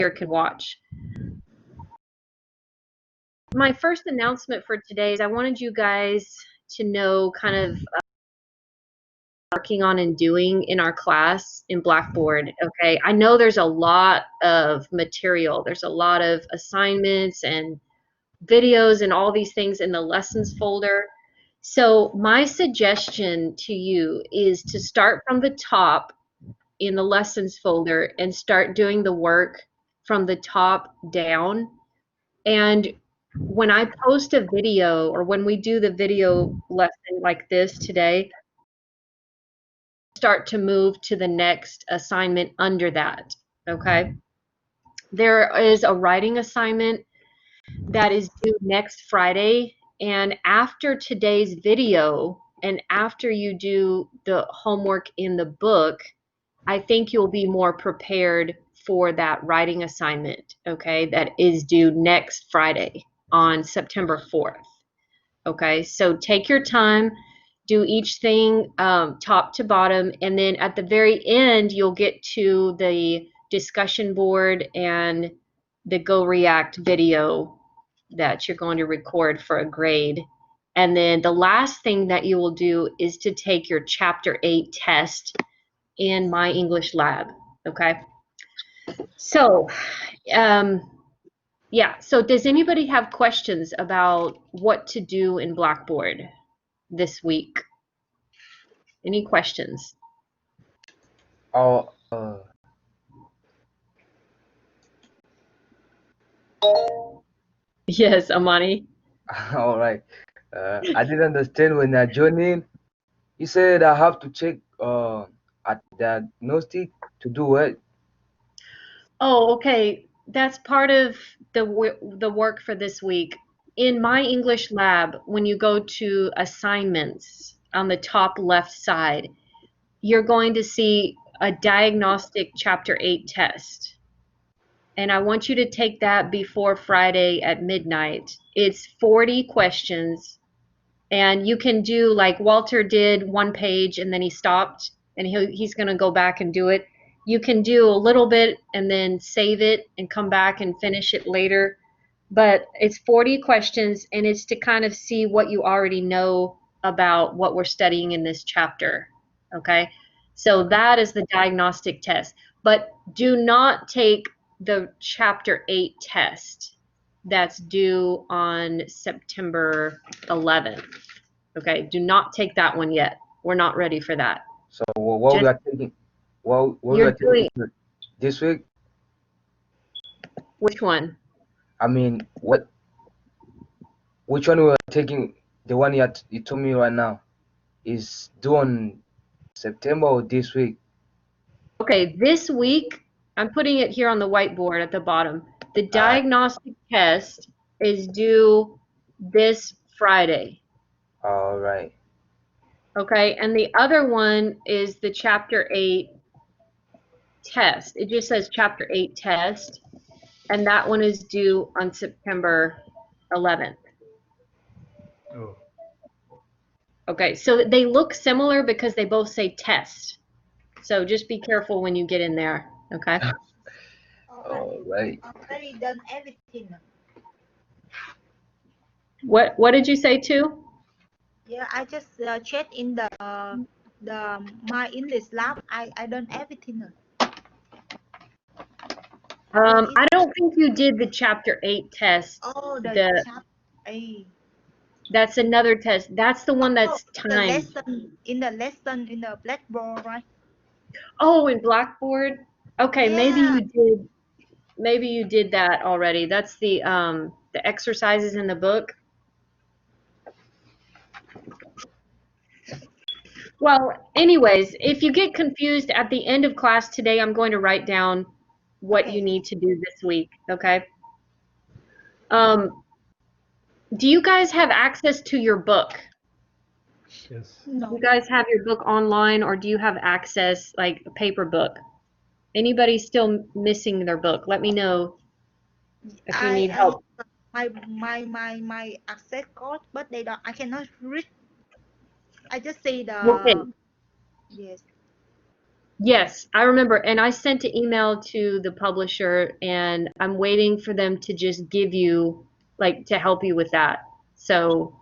can watch. My first announcement for today is I wanted you guys to know kind of working on and doing in our class in Blackboard. Okay, I know there's a lot of material. There's a lot of assignments and videos and all these things in the lessons folder. So my suggestion to you is to start from the top in the lessons folder and start doing the work from the top down. And when I post a video or when we do the video lesson like this today, start to move to the next assignment under that, okay? There is a writing assignment that is due next Friday, and after today's video and after you do the homework in the book, I think you'll be more prepared for that writing assignment, okay, that is due next Friday on September 4th. Okay, so take your time, do each thing top to bottom, and then at the very end, you'll get to the discussion board and the Go React video that you're going to record for a grade. And then the last thing that you will do is to take your Chapter 8 test in My English Lab, okay? So, yeah, so does anybody have questions about what to do in Blackboard this week? Any questions? Oh, Yes, Amani. all right. I didn't understand when I joined in. You said I have to check at diagnostic to do what? Oh, okay. That's part of the work for this week. In My English Lab, when you go to assignments on the top left side, you're going to see a diagnostic Chapter 8 test. And I want you to take that before Friday at midnight. It's 40 questions, and you can do like Walter did, one page and then he stopped, and he's going to go back and do it. You can do a little bit and then save it and come back and finish it later. But it's 40 questions, and it's to kind of see what you already know about what we're studying in this chapter. Okay, so that is the diagnostic test. But do not take the Chapter 8 test that's due on September 11th. Okay, do not take that one yet. We're not ready for that. So what we Just are taking, what we you're are doing taking this week? which one? I mean, which one we are taking? The one you told me right now is due on September or this week? Okay, this week, I'm putting it here on the whiteboard at the bottom. The All right, diagnostic test is due this Friday. all right. Okay, and the other one is the Chapter 8 test. It just says Chapter 8 test, and that one is due on September 11th. Oh. Okay, so they look similar because they both say test. So just be careful when you get in there, okay? All right. I've already done everything. What did you say too? Yeah, I just checked in the My English Lab. I done everything. I don't think you did the Chapter 8 test. Oh, the chapter 8. That's another test. That's the one that's The timed. lesson in the blackboard, right? Oh, in Blackboard? Okay, Yeah. maybe you did that already. That's the exercises in the book. Well, anyways, if you get confused at the end of class today, I'm going to write down what Okay. you need to do this week, okay? Do you guys have access to your book? Yes. No. You guys have your book online, or do you have access like a paper book? Anybody still missing their book? Let me know if you need help. My access code, but I cannot read. I just say Okay. yes. Yes, I remember. And I sent an email to the publisher and I'm waiting for them to just give you, like, to help you with that. So,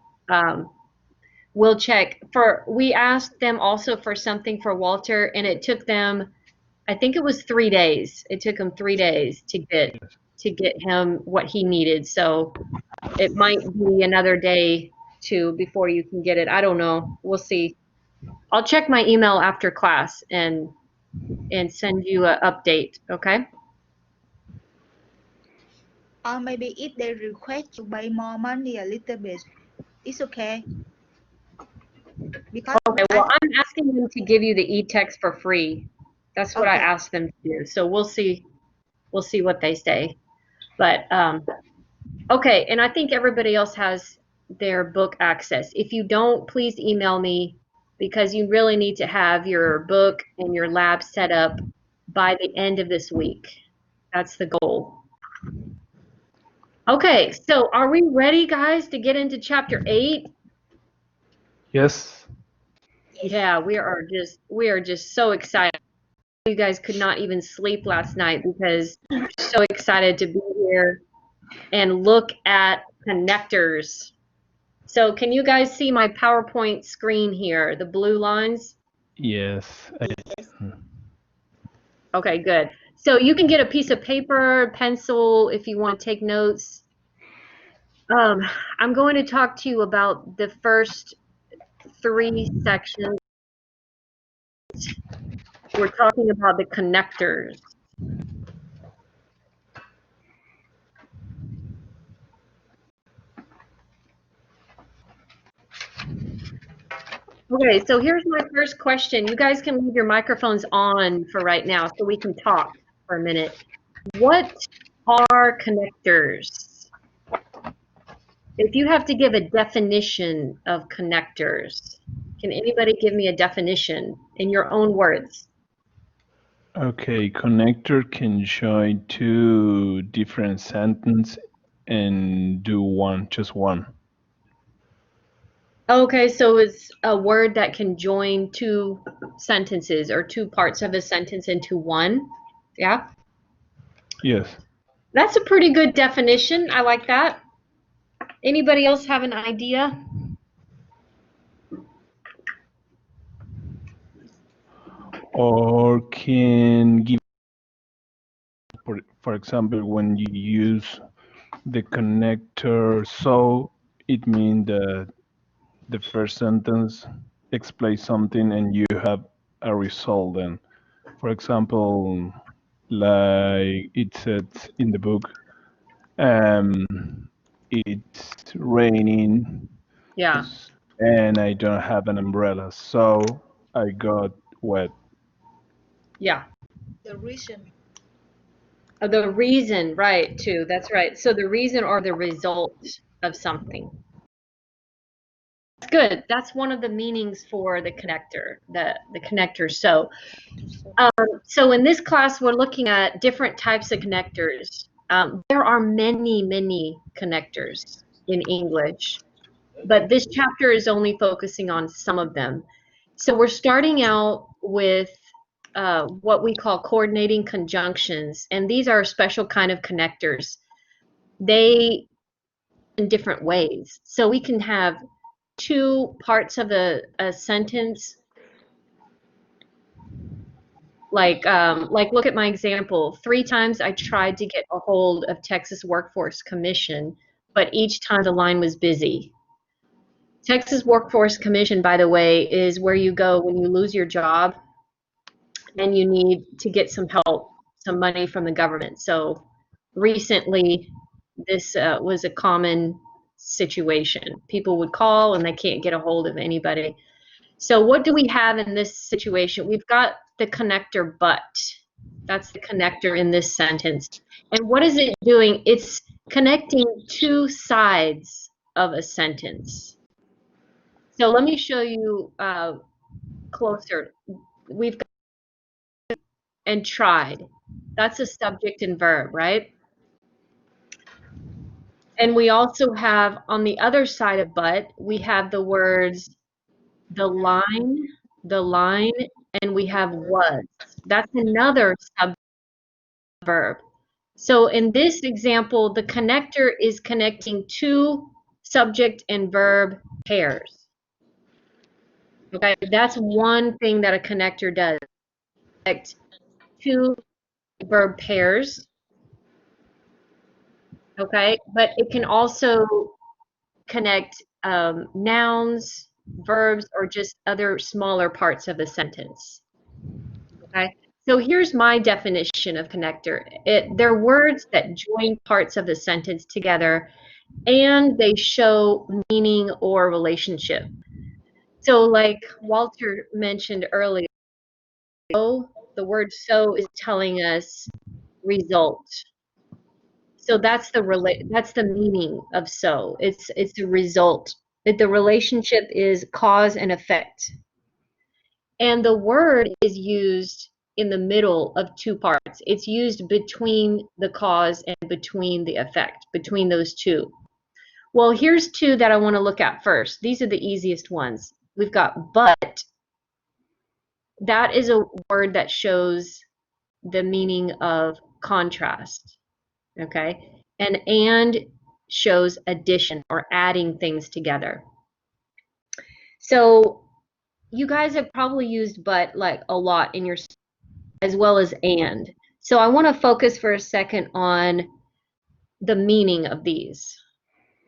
we'll check we asked them also for something for Walter and it took them, I think it was 3 days. It took them 3 days to get him what he needed. So it might be another day too before you can get it. I don't know. We'll see. I'll check my email after class and send you an update, okay? Or maybe if they request to pay more money a little bit, it's okay. Because Okay, well, I'm asking them to give you the e-text for free. That's what I okay, asked them to do. So we'll see. We'll see what they say. But okay, and I think everybody else has their book access. If you don't, please email me because you really need to have your book and your lab set up by the end of this week. That's the goal. Okay, so are we ready, guys, to get into chapter 8? Yes. Yeah, we are just so excited. You guys could not even sleep last night because we're so excited to be here and look at connectors. So can you guys see my PowerPoint screen here, the blue lines? Yes. Okay, good. So you can get a piece of paper, pencil, if you want to take notes. I'm going to talk to you about the first 3 sections. We're talking about the connectors. Okay, so here's my first question. You guys can leave your microphones on for right now so we can talk for a minute. What are connectors? If you have to give a definition of connectors, can anybody give me a definition in your own words? Okay, connector can join two different sentences and do just one. Okay, so it's a word that can join 2 sentences or 2 parts of a sentence into one. Yeah? Yes. That's a pretty good definition. I like that. Anybody else have an idea? Or can give, for example, when you use the connector so, it means that the first sentence explains something and you have a result then. For example, like it says in the book, it's raining Yeah. and I don't have an umbrella, so I got wet. Yeah. the reason. The reason, right, too. That's right. So the reason or the result of something. That's good. That's one of the meanings for the connector, the connector. So in this class, we're looking at different types of connectors. There are many, many connectors in English, but this chapter is only focusing on some of them. So we're starting out with what we call coordinating conjunctions, and these are a special kind of connectors. They in different ways. So we can have 2 parts of a sentence, like look at my example. 3 times I tried to get a hold of Texas Workforce Commission, but each time the line was busy. Texas Workforce Commission, by the way, is where you go when you lose your job and you need to get some help, some money from the government. So recently, this was a common situation. People would call and they can't get a hold of anybody. So what do we have in this situation? We've got the connector but. That's the connector in this sentence. And what is it doing? It's connecting 2 sides of a sentence. So let me show you closer. We've got and tried. That's a subject and verb, right? And we also have on the other side of but, we have the words the line and we have was. That's another subverb. So in this example, the connector is connecting two subject and verb pairs. Okay, that's one thing that a connector does. Connect two verb pairs. Okay, but it can also connect nouns, verbs, or just other smaller parts of a sentence. Okay, so here's my definition of connector. They're words that join parts of the sentence together and they show meaning or relationship. So like Walter mentioned earlier, the word so is telling us result. So that's the meaning of so. It's a result. The relationship is cause and effect. And the word is used in the middle of two parts. It's used between the cause and between the effect, between those two. Well, here's two that I want to look at first. These are the easiest ones. We've got but. That is a word that shows the meaning of contrast. Okay? And shows addition or adding things together. So you guys have probably used but like a lot in your, as well as and. So I want to focus for a second on the meaning of these.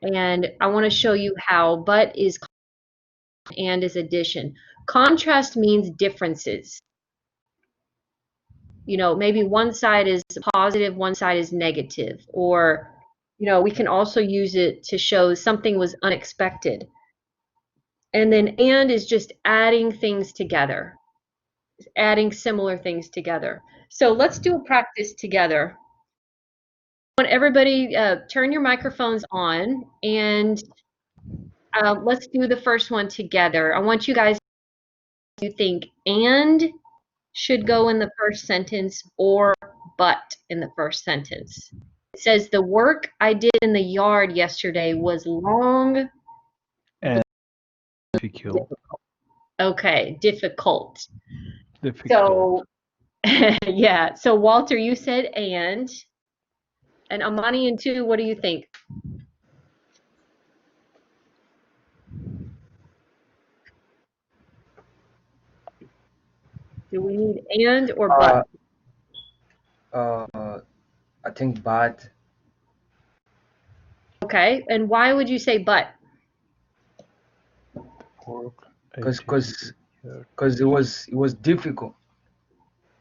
And I want to show you how but is and is addition. Contrast means differences. You know, maybe one side is positive, one side is negative. Or, you know, we can also use it to show something was unexpected. And then and is just adding things together, adding similar things together. So let's do a practice together. I want everybody turn your microphones on and let's do the first one together. I want you guys to think and should go in the first sentence or but in the first sentence. It says the work I did in the yard yesterday was long and difficult. Okay, difficult. Difficult. So yeah, so Walter, you said and Amani and two, what do you think? Do we need and or but? I think bad Okay, and why would you say but? Work. because it was difficult.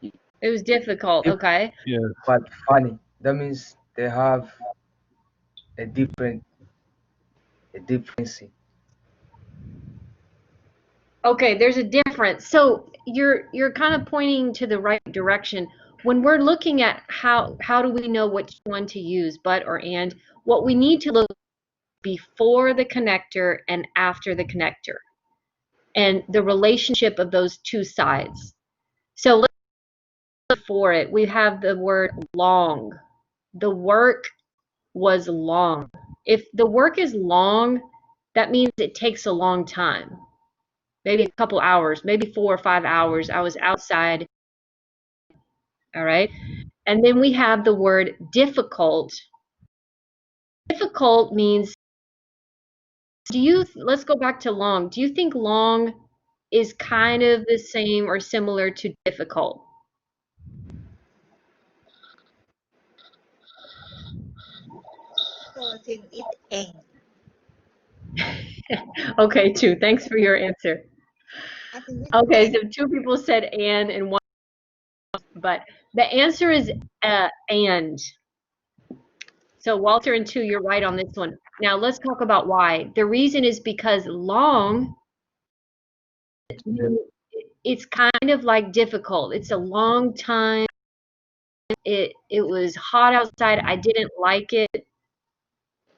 It was difficult, If okay. Yeah. but funny. That means they have a difference. Okay, there's a difference. So you're kind of pointing to the right direction. When we're looking at how do we know which one to use, but or and, what we need to look before the connector and after the connector and the relationship of those two sides. So let's look for it. We have the word long. The work was long. If the work is long, that means it takes a long time. Maybe a couple hours, maybe 4 or 5 hours. I was outside. All right. And then we have the word difficult. Difficult means, let's go back to long. Do you think long is kind of the same or similar to difficult? So I think it and. Okay, two. Thanks for your answer. I think it Okay, and. so two people said and one, but the answer is and. So Walter and two, you're right on this one. Now let's talk about why. The reason is because long, it's kind of like difficult. It's a long time. It was hot outside. I didn't like it.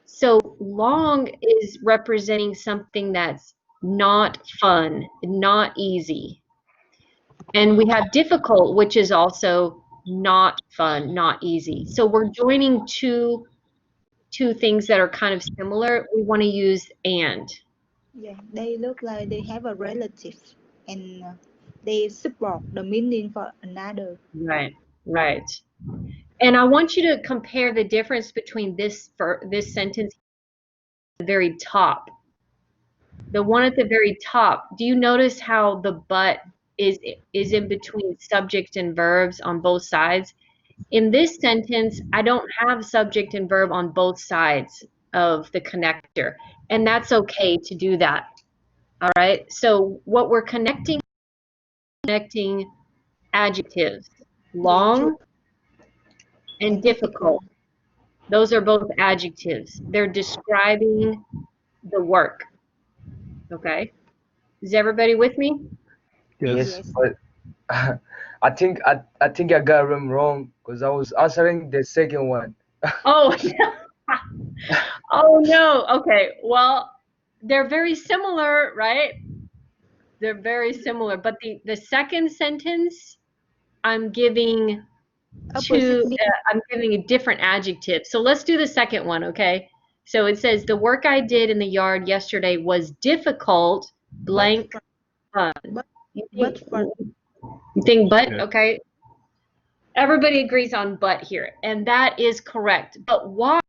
So long is representing something that's not fun, not easy. And we have difficult, which is also not fun, not easy. So we're joining two things that are kind of similar. We want to use and. Yeah, they look like they have a relative, and they support the meaning for another. Right, right. And I want you to compare the difference between this sentence at the very top. The one at the very top. Do you notice how the but is in between subject and verbs on both sides? In this sentence, I don't have subject and verb on both sides of the connector, and that's okay to do that. All right. So what we're connecting adjectives, They choose long and and difficult. difficult. Those are both adjectives. They're describing the work. Okay. Is everybody with me? Yes. Yes, Yes. but I think I got them wrong because I was answering the second one. Oh, oh no. Okay. Well, they're very similar, right? They're very similar. But the second sentence, I'm giving Opposite meaning. I'm giving a different adjective. So let's do the second one, okay? So it says the work I did in the yard yesterday was difficult, But blank, fun. fun. But You but think fun. but? Yeah. Okay. Everybody agrees on but here, and that is correct. But why?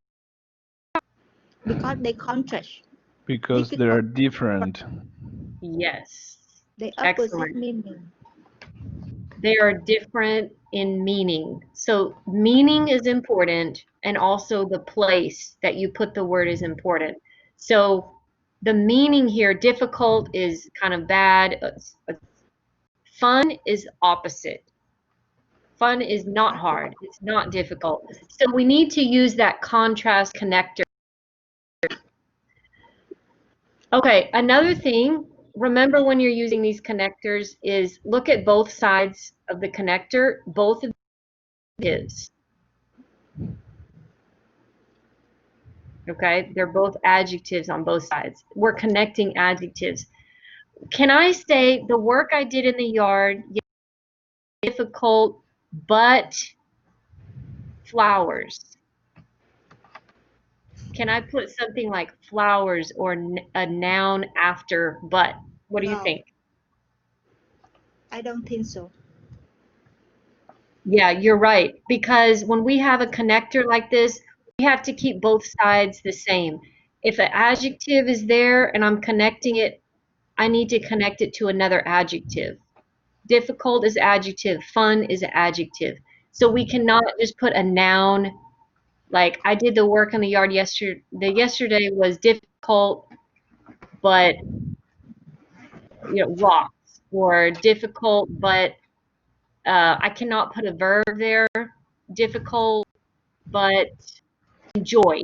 Because they contrast. Because they're Difficult. different. Yes. They opposite Excellent. meaning. They are different in meaning. So meaning is important, and also the place that you put the word is important. So the meaning here, difficult is kind of bad. Fun is opposite. Fun is not hard. It's not difficult. So we need to use that contrast connector. Okay, another thing, remember when you're using these connectors is look at both sides of the connector, both of is. Okay, they're both adjectives on both sides. We're connecting adjectives. Can I say the work I did in the yard, difficult, but flowers? Can I put something like flowers or a noun after but? What do you No, think? I don't think so. Yeah, you're right. Because when we have a connector like this, we have to keep both sides the same. If an adjective is there and I'm connecting it, I need to connect it to another adjective. Difficult is adjective, fun is adjective. So we cannot just put a noun like I did the work in the yard yesterday. The yesterday was difficult, but rocks, or difficult, but I cannot put a verb there. Difficult, but enjoy.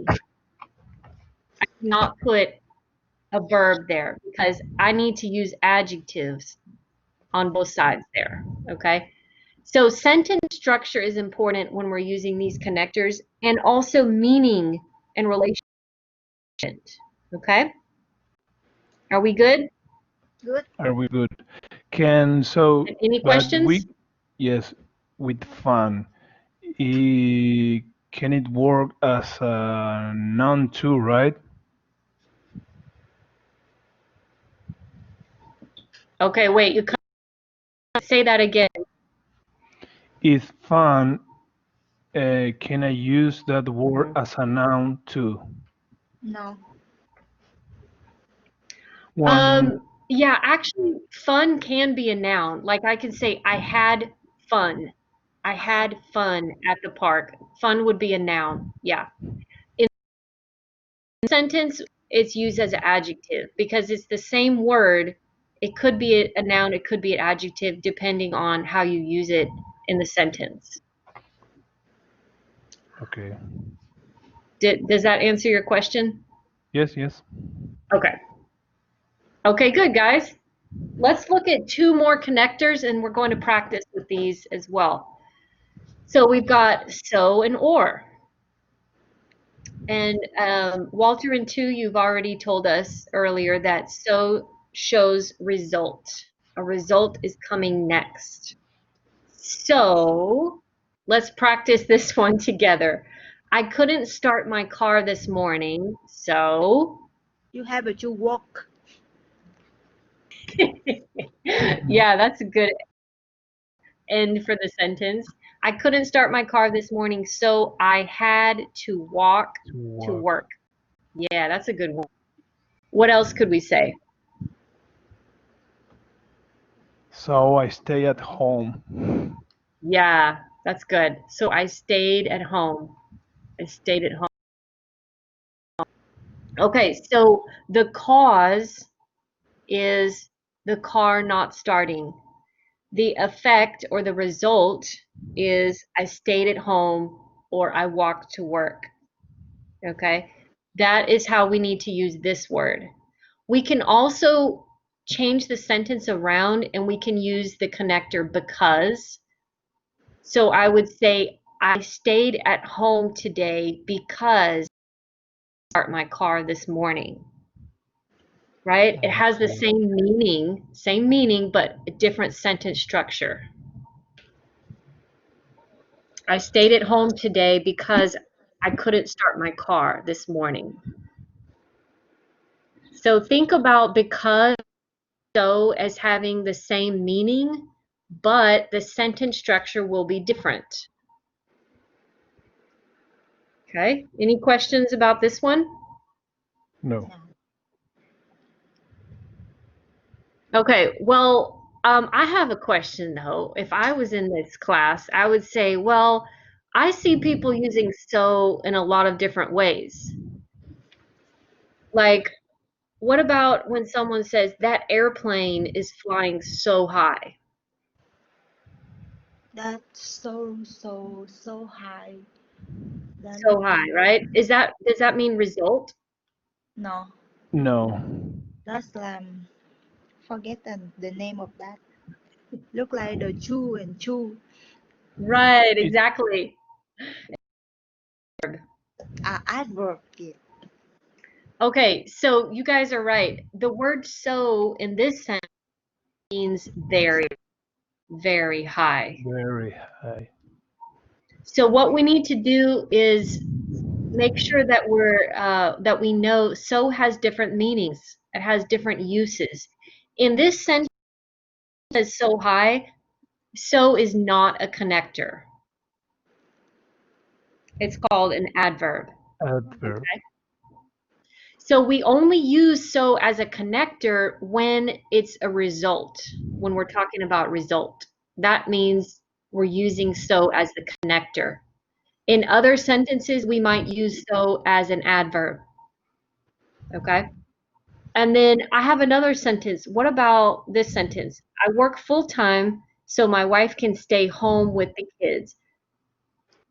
I cannot put a verb there because I need to use adjectives on both sides there. Okay. So sentence structure is important when we're using these connectors, and also meaning and relation. Okay. Are we good? Good. Are we good? Can so, Any but questions? we, yes, with fun. Can it work as a noun too, right? Okay, wait, you say that again. Is fun, can I use that word as a noun too? No. One, Yeah, actually, fun can be a noun. Like I can say, I had fun. I had fun at the park. Fun would be a noun. Yeah. In a sentence, it's used as an adjective because it's the same word. It could be a noun, it could be an adjective, depending on how you use it in the sentence. okay. Does that answer your question? Yes, yes. Okay. Okay, good, guys. Let's look at two more connectors, and we're going to practice with these as well. So we've got so and or. And Walter and two, you've already told us earlier that so shows result. A result is coming next. So let's practice this one together. I couldn't start my car this morning, so You have to walk. Yeah, that's a good end for the sentence. I couldn't start my car this morning, so I had to walk To to work. work. Yeah, that's a good one. What else could we say? So I stay at home. Yeah, that's good. So I stayed at home. I stayed at home. Okay, so the cause is the car not starting. The effect or the result is I stayed at home or I walked to work. Okay, that is how we need to use this word. We can also change the sentence around and we can use the connector because. So I would say, I stayed at home today because I start my car this morning, right? It has the Okay. same meaning, but a different sentence structure. I stayed at home today because I couldn't start my car this morning. So think about because so as having the same meaning, but the sentence structure will be different. Okay, any questions about this one? No. No. Okay, well, I have a question though. If I was in this class, I would say, well, I see people using so in a lot of different ways. Like, what about when someone says that airplane is flying so high? That's so high. That So high, means right? Does that mean result? no. No. That's forget the name of that. Look like the chew and chew. Right, It exactly. Adverb. Yeah. Okay, so you guys are right. The word so in this sentence means very, very high. very high. So what we need to do is make sure that that we know so has different meanings. It has different uses. In this sentence says so high, so is not a connector. It's called an adverb. Adverb. Okay. So we only use so as a connector when it's a result, when we're talking about result. That means we're using so as the connector. In other sentences, we might use so as an adverb. Okay. And then I have another sentence. What about this sentence? I work full time so my wife can stay home with the kids.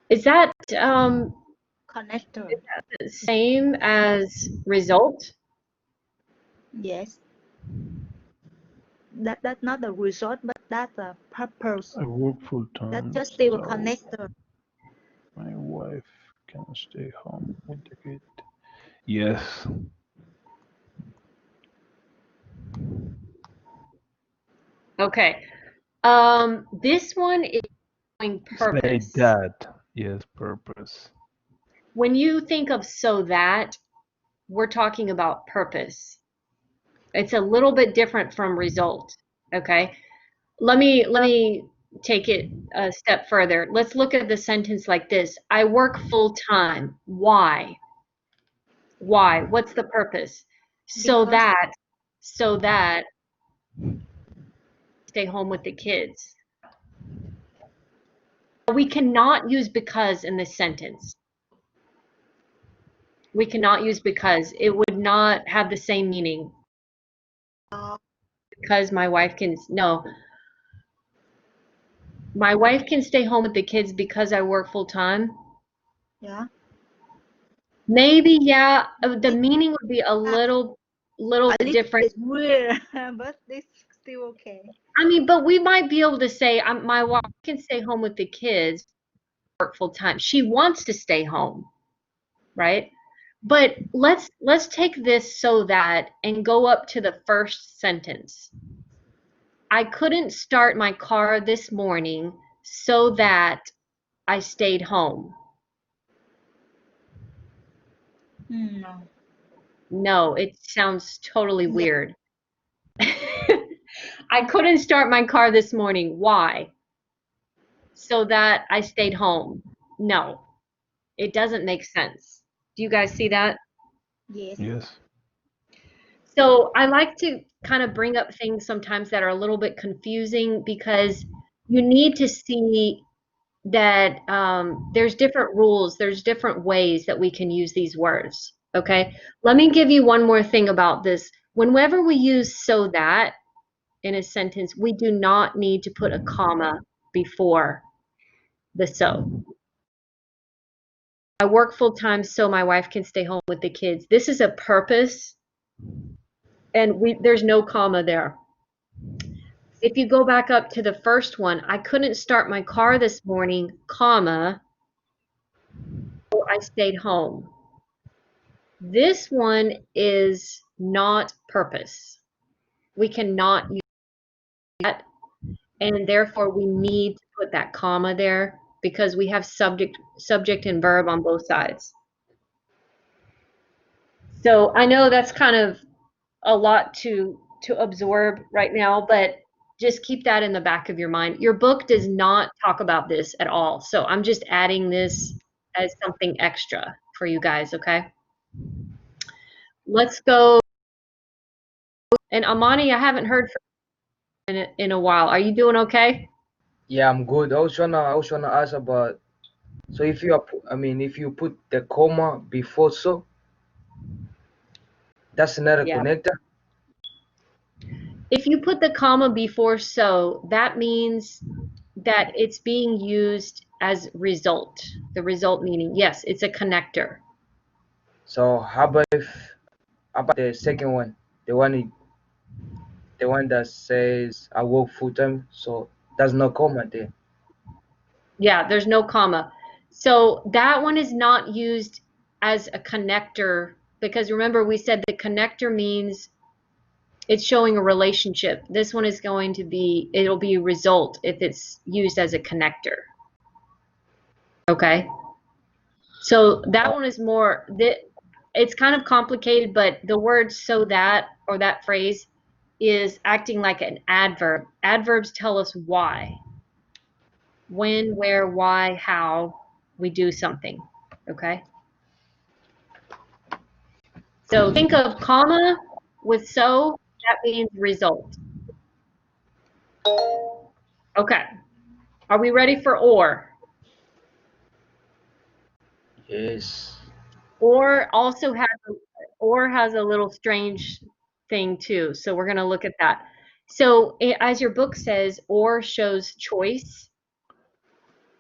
Is that Connector. the same as result? Yes. That's not the result, but that's a purpose. I work full That's time, just still a so connector. my wife can stay home with the kid. Yes. Okay. This one is showing Say purpose. that. Yes, purpose. When you think of so that, we're talking about purpose. It's a little bit different from result. Okay. Let me take it a step further. Let's look at the sentence like this. I work full time. Why? Why? What's the purpose? So Because that so that stay home with the kids. We cannot use because in this sentence. We cannot use because. It would not have the same meaning. Because my wife can, no. My wife can stay home with the kids because I work full time. yeah, Maybe, yeah, the this meaning would be a little a little different. bit weird, but it's still okay. I mean, but we might be able to say, my wife can stay home with the kids, work full time. She wants to stay home, right? But let's take this so that and go up to the first sentence. I couldn't start my car this morning so that I stayed home. No. No, it sounds totally Yeah. weird. I couldn't start my car this morning. Why? So that I stayed home. No, it doesn't make sense. Do you guys see that? Yes. Yes. So I like to kind of bring up things sometimes that are a little bit confusing because you need to see that there's different rules, there's different ways that we can use these words. Okay, let me give you one more thing about this. Whenever we use so that in a sentence, we do not need to put a comma before the so. I work full time so my wife can stay home with the kids. This is a purpose, and there's no comma there. If you go back up to the first one, I couldn't start my car this morning, comma, so I stayed home. This one is not purpose. We cannot use that, and therefore we need to put that comma there because we have subject and verb on both sides. So I know that's kind of a lot to absorb right now, but just keep that in the back of your mind. Your book does not talk about this at all. So I'm just adding this as something extra for you guys, okay? Let's go. And Amani, I haven't heard from you in a while. Are you doing okay? Yeah, I'm good. I was trying to ask about, so if you are, if you put the comma before so, that's not a Yeah. connector. If you put the comma before so, that means that it's being used as result. The result meaning, yes, it's a connector. So how about the second one, the one the one that says I work full time, so that's no comma there. Yeah, there's no comma. So that one is not used as a connector because remember we said the connector means it's showing a relationship. This one is going to be, it'll be a result if it's used as a connector. Okay. So that one is more, it's kind of complicated, but the word so that or that phrase is acting like an adverb. Adverbs tell us why, when, where, why, how we do something. Okay. So think of comma with so, that means result. Okay. Are we ready for or? Yes. Or has a little strange thing too. So we're going to look at that. So as your book says, or shows choice.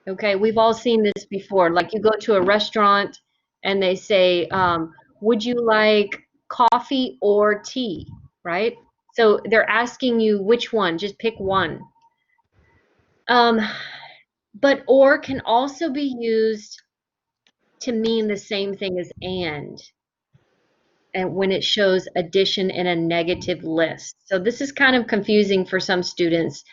Okay, we've all seen this before. Like you go to a restaurant and they say, would you like coffee or tea? Right? So they're asking you which one, just pick one. Um, but or can also be used to mean the same thing as and when it shows addition in a negative list. So this is kind of confusing for some students.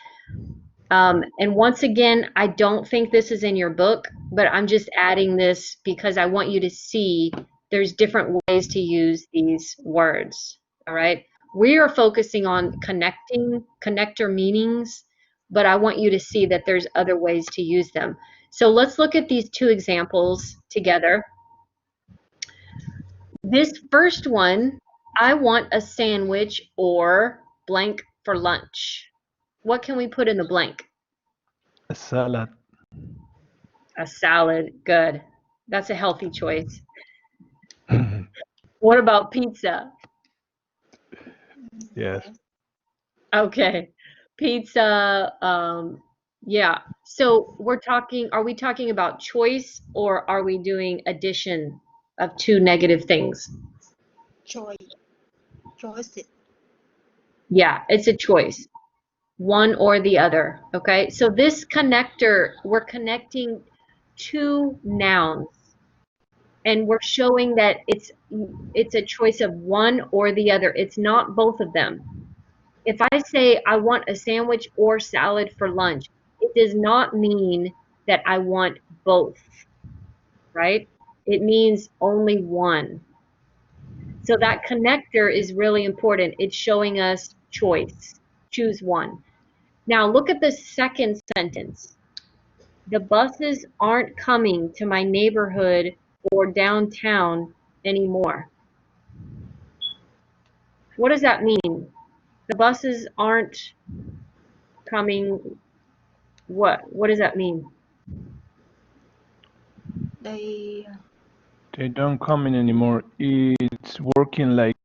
And once again, I don't think this is in your book, but I'm just adding this because I want you to see there's different ways to use these words. All right. We are focusing on connector meanings, but I want you to see that there's other ways to use them. So let's look at these two examples together. This first one, I want a sandwich or blank for lunch. What can we put in the blank? A salad. A salad. Good. That's a healthy choice. What about pizza? Yes. Okay. Pizza, yeah. So are we talking about choice or are we doing addition of two negative things? Choice. Choices. Yeah, it's a choice. One or the other. Okay. So this connector, we're connecting two nouns and we're showing that it's a choice of one or the other. It's not both of them. If I say I want a sandwich or salad for lunch, it does not mean that I want both, right? It means only one. So that connector is really important. It's showing us choice. Choose one. Now look at the second sentence. The buses aren't coming to my neighborhood or downtown anymore. What does that mean? The buses aren't coming. What does that mean? They They don't come in anymore. It's working like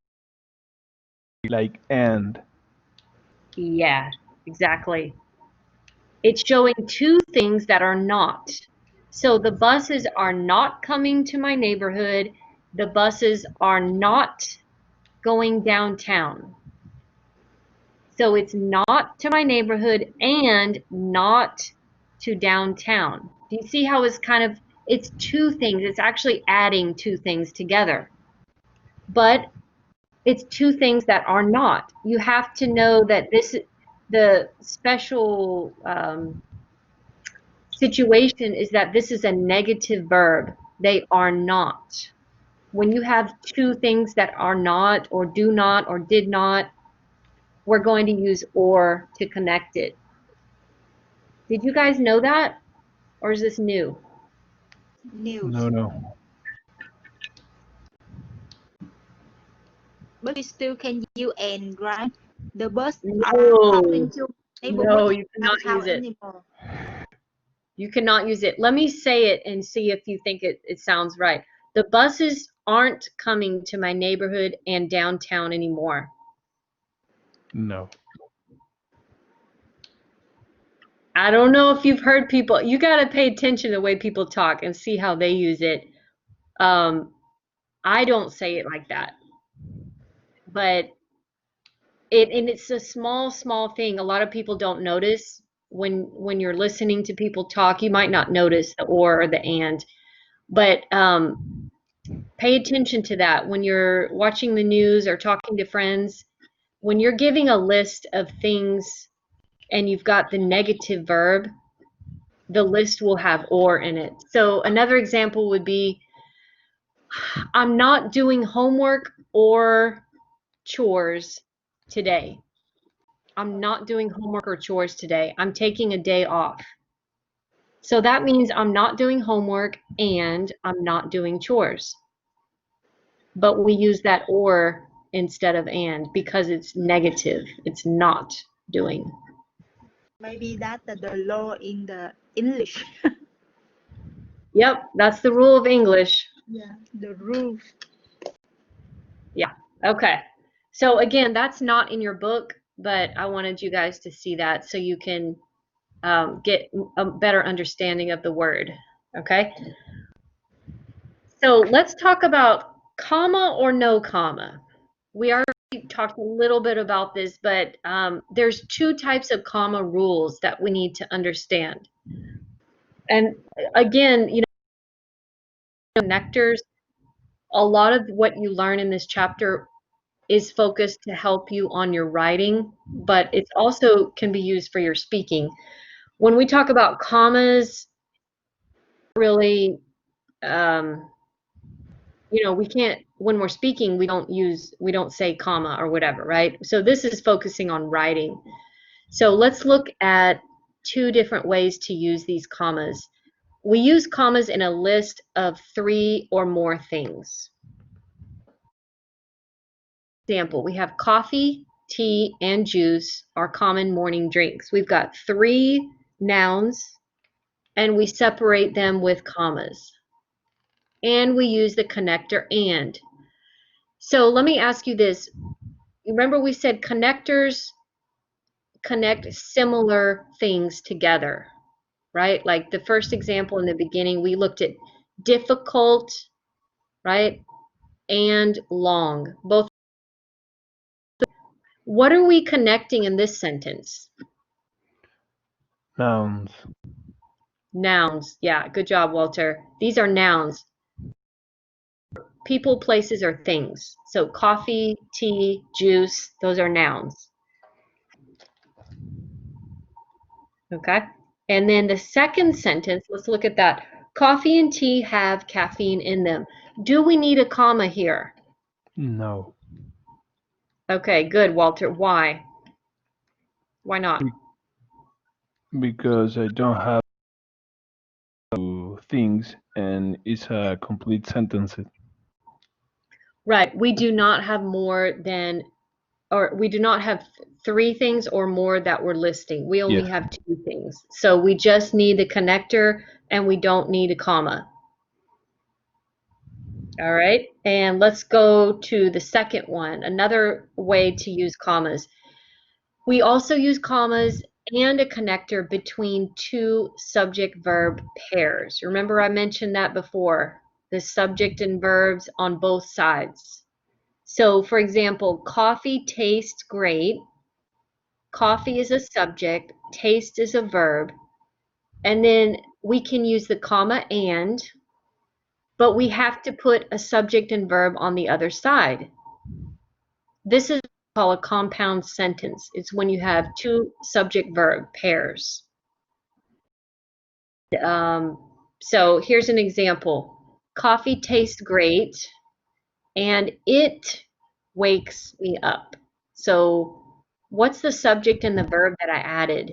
and. Yeah, exactly. It's showing two things that are not. So the buses are not coming to my neighborhood. The buses are not going downtown. So it's not to my neighborhood and not to downtown. Do you see how it's two things. It's actually adding two things together. But it's two things that are not. You have to know that the special situation is that this is a negative verb. They are not. When you have two things that are not or do not or did not, we're going to use or to connect it. Did you guys know that? Or is this new? news. No. But we still can use and, right? The bus are No, coming to neighborhood no, or you cannot use downtown it. anymore. You cannot use it. Let me say it and see if you think it sounds right. The buses aren't coming to my neighborhood and downtown anymore. No. I don't know if you've heard people, you got to pay attention to the way people talk and see how they use it. I don't say it like that, but it's a small thing. A lot of people don't notice when you're listening to people talk, you might not notice the or the and, but pay attention to that when you're watching the news or talking to friends. When you're giving a list of things and you've got the negative verb, the list will have or in it. So another example would be, I'm not doing homework or chores today. I'm not doing homework or chores today. I'm taking a day off. So that means I'm not doing homework and I'm not doing chores. But we use that or instead of and because it's negative. It's not doing. Maybe that's the law in the English. Yep, that's the rule of English. Yeah, the rules. Yeah. Okay. So again, that's not in your book, but I wanted you guys to see that so you can get a better understanding of the word. Okay. So let's talk about comma or no comma. We already talked a little bit about this, but there's two types of comma rules that we need to understand. And again, connectors, a lot of what you learn in this chapter is focused to help you on your writing, but it also can be used for your speaking. When we talk about commas, really, we can't, when we're speaking, we don't say comma or whatever, right? So this is focusing on writing. So let's look at two different ways to use these commas. We use commas in a list of three or more things. Example, we have coffee, tea, and juice are common morning drinks. We've got three nouns and we separate them with commas. And we use the connector and. So let me ask you this. Remember we said connectors connect similar things together, right? Like the first example in the beginning, we looked at difficult, right? And long. Both. What are we connecting in this sentence? Nouns. Nouns. Yeah, good job, Walter. These are nouns. People, places, or things. So coffee, tea, juice, those are nouns. Okay? And then the second sentence, let's look at that. Coffee and tea have caffeine in them. Do we need a comma here? No. Okay, good, Walter. Why? Why not? Because I don't have things and it's a complete sentence. Right. We do not have more than, or we do not have three things or more that we're listing. We only Yes. have two things. So we just need the connector and we don't need a comma. All right. And let's go to the second one. Another way to use commas. We also use commas and a connector between two subject-verb pairs. Remember I mentioned that before, the subject and verbs on both sides. So for example, coffee tastes great. Coffee is a subject, taste is a verb, and then we can use the comma and, but we have to put a subject and verb on the other side. This is called a compound sentence. It's when you have two subject-verb pairs. So here's an example. Coffee tastes great and it wakes me up. So what's the subject and the verb that I added?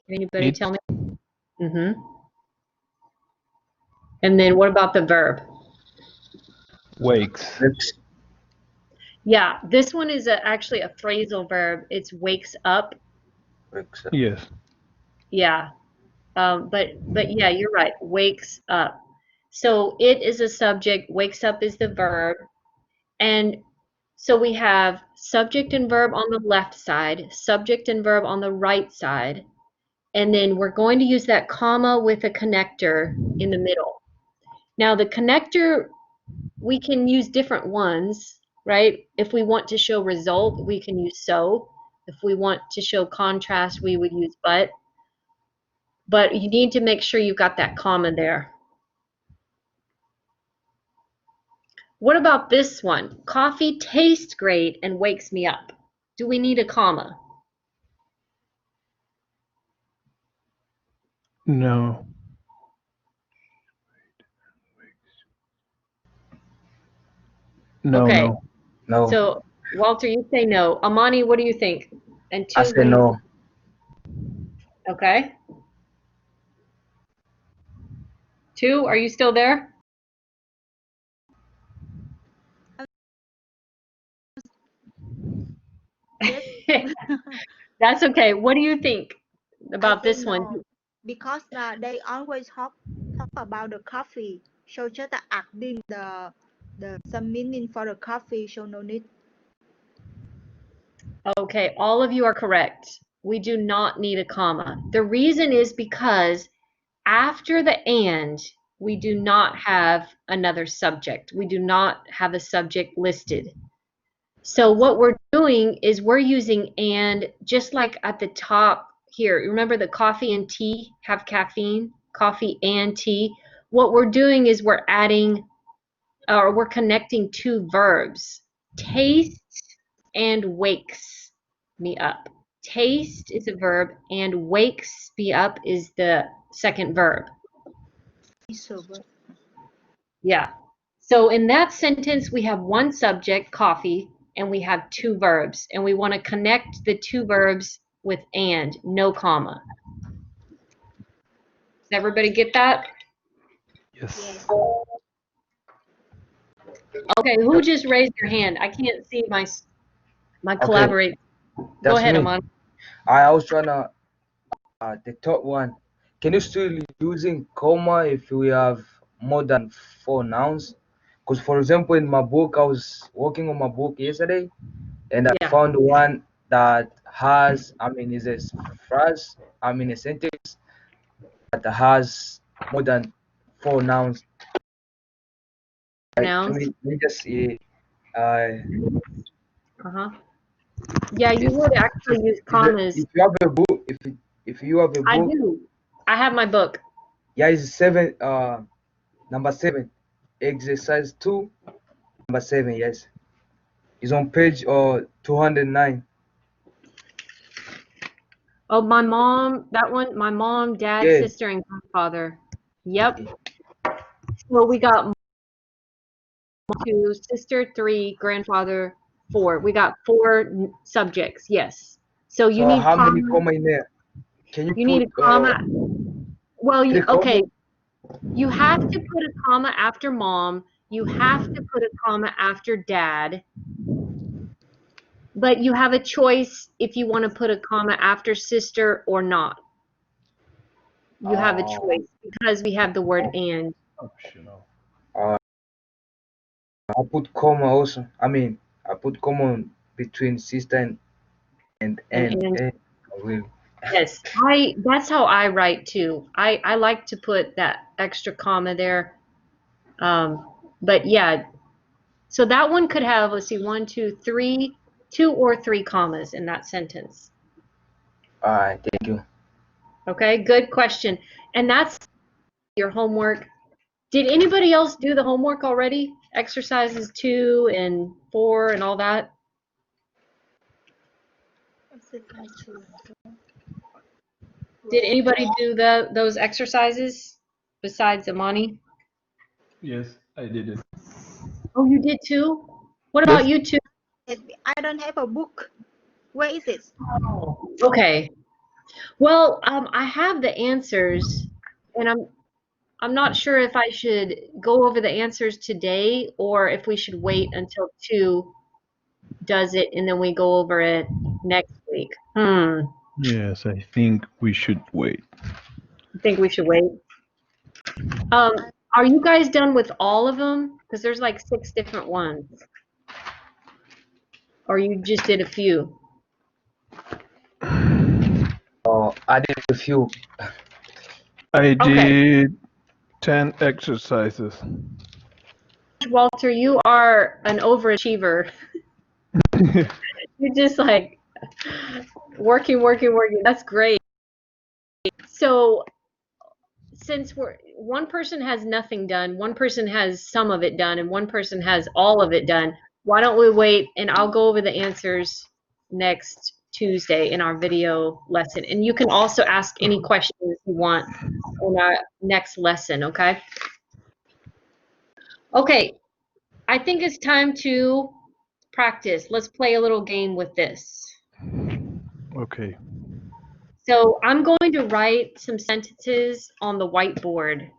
Can anybody It tell me? And then what about the verb? wakes. Wakes. Yeah, this one is actually a phrasal verb. It's wakes up. Wakes up. Yes. Yeah. But yeah, you're right. Wakes up. So it is a subject, wakes up is the verb. And so we have subject and verb on the left side, subject and verb on the right side. And then we're going to use that comma with a connector in the middle. Now the connector, we can use different ones, right? If we want to show result, we can use so. If we want to show contrast, we would use but. But you need to make sure you've got that comma there. What about this one? Coffee tastes great and wakes me up. Do we need a comma? No. No, Okay, no. No. so Walter, you say no. Amani, what do you think? And I two, say what do you no. think? Okay. Two, are you still there? Yes. That's okay. What do you think I about say this one? no because they always talk about the coffee. So just adding the some meaning for the coffee. So no need. Okay, all of you are correct. We do not need a comma. The reason is because after the and, we do not have another subject. We do not have a subject listed. So what we're doing is we're using and just like at the top here. Remember the coffee and tea have caffeine? Coffee and tea. What we're doing is we're adding or we're connecting two verbs. Taste and wakes me up. Taste is a verb and wakes me up is the second verb. So but Yeah. So in that sentence, we have one subject, coffee, and we have two verbs. And we want to connect the two verbs with and, no comma. Does everybody get that? Yes. yes. Okay, who just raised their hand? I can't see my Okay, collaborate. Go that's ahead, me. Aman. I was trying to the third one. Can you still using comma if we have more than four nouns? Because for example, in my book, I was working on my book yesterday, and I Yeah. found one that has, is a phrase, a sentence that has more than four nouns. Right? Pronouns. Let me just uh, Uh-huh. Yeah, you it's, would actually use commas. if you have a book, if you have a I book, do. I have my book. yeah, it's seven. Number seven, exercise two, number seven. Yes, it's on page 209. Oh, my mom, that one, my mom, dad, Yeah, sister, and grandfather. Yep. yeah. So we got two, sister, three, grandfather, four. We got four subjects, yes. So you So need how many comma. comma in there? Can you You need put a comma. Well, three okay. comma? You have to put a comma after mom. You have to put a comma after dad. But you have a choice if you want to put a comma after sister or not. You have a Oh, choice because we have the word and. Optional. uh, I put comma also. I mean, I put comma between sister and. Oh, really? Yes, that's how I write too. I like to put that extra comma there. But yeah, so that one could have, let's see, one, two, three, two or three commas in that sentence. All right, thank you. Okay, good question. And that's your homework. Did anybody else do the homework already? Exercises 2 and 4 and all that? Did anybody do those exercises besides Amani? Yes, I did it. Oh, you did too? What Yes. about you two? I don't have a book. Where is it? Oh, okay. Well, I have the answers, and I'm not sure if I should go over the answers today or if we should wait until 2 does it and then we go over it next week. Yes, I think we should wait. I think we should wait. Um, are you guys done with all of them? Because there's like 6 different ones. Or you just did a few? I did a few. I Okay. did 10 exercises. Walter, you are an overachiever. You're just like working, working, working. That's great. So since one person has nothing done, one person has some of it done, and one person has all of it done, why don't we wait and I'll go over the answers next Tuesday in our video lesson. And you can also ask any questions you want in our next lesson, okay? Okay, I think it's time to practice. Let's play a little game with this. Okay. So I'm going to write some sentences on the whiteboard,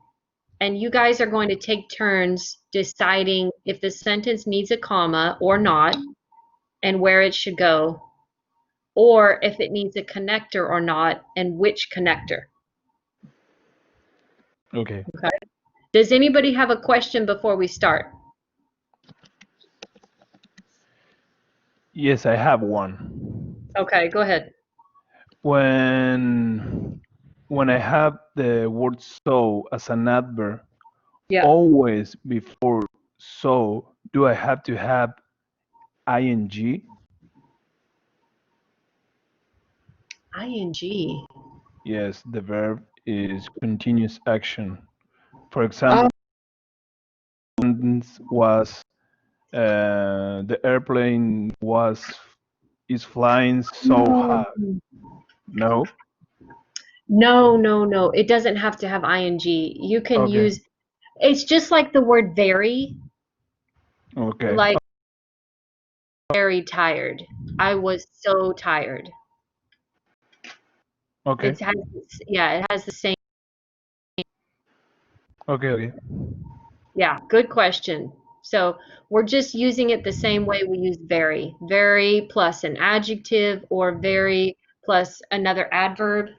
and you guys are going to take turns deciding if the sentence needs a comma or not, and where it should go, or if it needs a connector or not, and which connector. Okay. Okay. Does anybody have a question before we start? Yes, I have one. Okay, go ahead. When I have the word so as an adverb, Yeah. always before so, do I have to have ing? ING. Yes, the verb is continuous action. For Oh, example, sentence was the airplane is flying so no. high. No? No. It doesn't have to have ING. You can Okay. use, it's just like the word very, Okay. like very tired. I was so tired. Okay. It has, yeah, it has the same. Okay. Yeah, good question. So we're just using it the same way we use very. Very plus an adjective or very plus another adverb.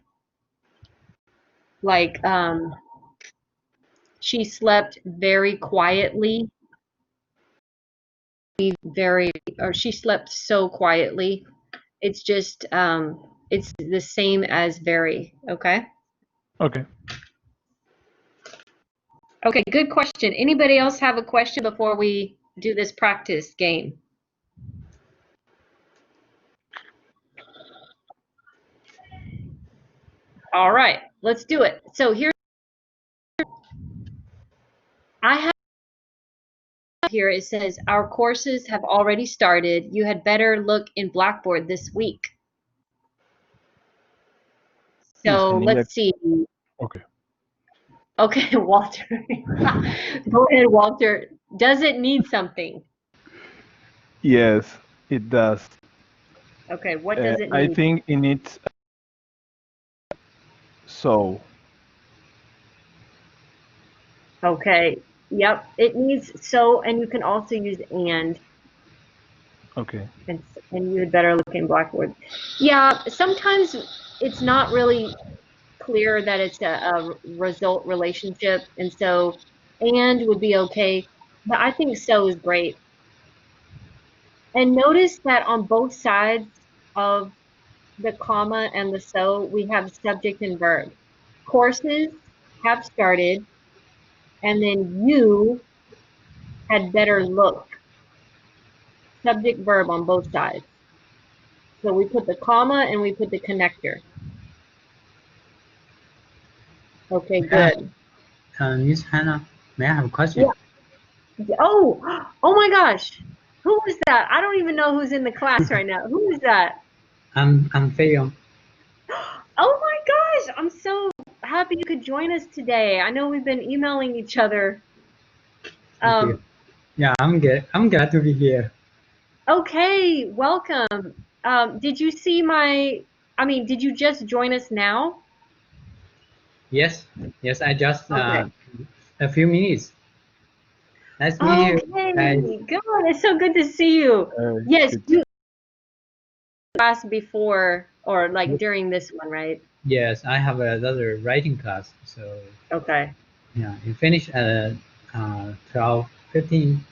Like she slept very quietly. Very, or she slept so quietly. It's just it's the same as very, okay? Okay. Okay, good question. Anybody else have a question before we do this practice game? All right, let's do it. So here I have here it says our courses have already started. You had better look in Blackboard this week. Yes, I So need a. let's see. Okay. Okay, Walter. Go ahead, Walter. Does it need something? Yes, it does. Okay, what does it I need? think it needs so. Okay, yep, it needs so, and you can also use Okay. and you had better look in Blackboard. Yeah, sometimes it's not really clear that it's a result relationship, and so and would be okay, but I think so is great. And notice that on both sides of the comma and the so, we have subject and verb. Courses have started, and then you had better look. Subject verb on both sides. So we put the comma and we put the connector. Okay, good. Miss Hannah, may I have a Yeah. question? Oh, oh my gosh. Who is that? I don't even know who's in the class right now. Who is that? I'm Fayong. Oh my gosh. I'm so happy you could join us today. I know we've been emailing each other. Thank you. Yeah, I'm good. I'm glad to be here. Okay, welcome. Did you see did you just join us now? Yes, yes. I just Okay. a few minutes. Nice to meet you guys. Okay, good. It's so good to see you. Yes, Good. you class before or like during this one, right? Yes, I have another writing class. So Okay. yeah, you finish at 12:15.